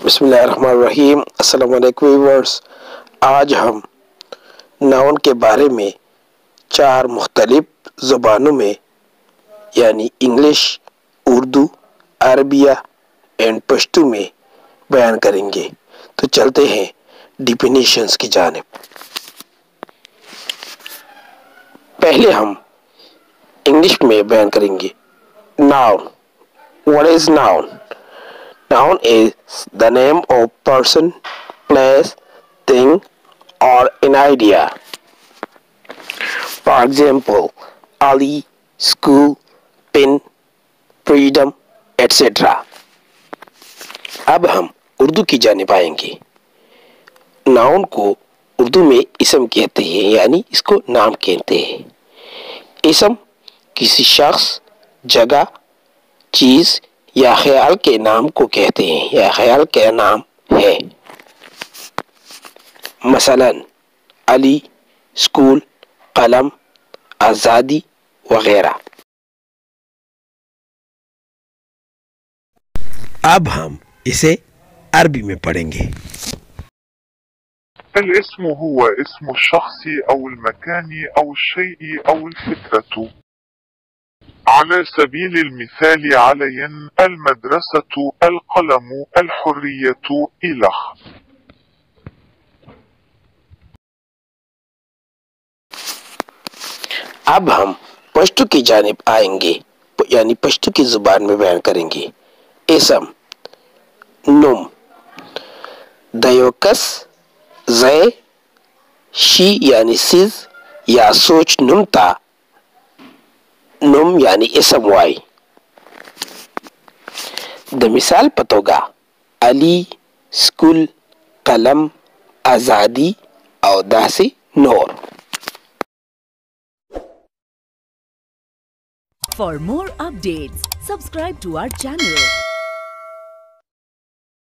بسم اللہ الرحمن الرحیم۔ السلام علیکم ویورز، آج ہم ناؤن کے بارے میں 4 مختلف زبانوں میں یعنی English, Urdu, Arabia and Pashto میں بیان کریں گے۔ تو چلتے ہیں ڈیفینیشنز کی جانب۔ پہلے ہم انگلش میں بیان کریں گے۔ Noun, what is noun? Noun is the name of person, place, thing, or an idea. For example, Ali, school, pin, freedom, etc. اب ہم اردو کی جانب آئیں گے۔ ناؤن کو اردو میں اسم کہتے ہیں، یعنی اس کو نام کہتے ہیں۔ اسم کسی شخص، جگہ، چیز یا خیال کے نام کو کہتے ہیں یا خیال کا نام ہے۔ مثلا علی، اسکول، قلم، آزادی وغیرہ۔ اب ہم اسے عربی میں پڑھیں گے۔ الاسم هو اسم الشخص أو المكان أو الشيء أو الفكرة. على سبيل المثال علي، المدرسة، القلم، الحرية، إلخ. اب ہم پشتو کی جانب آئیں گے، یعنی پشتو کی زبان میں بیان کریں گے۔ اسم نم، دیوکس زے شی یعنی سز یا سوچ نمتا نم یعنی اسم وائی۔ د مثال پتوگا علی، اسکول، قلم، آزادی اور داسی نور۔ For more updates, subscribe to our channel.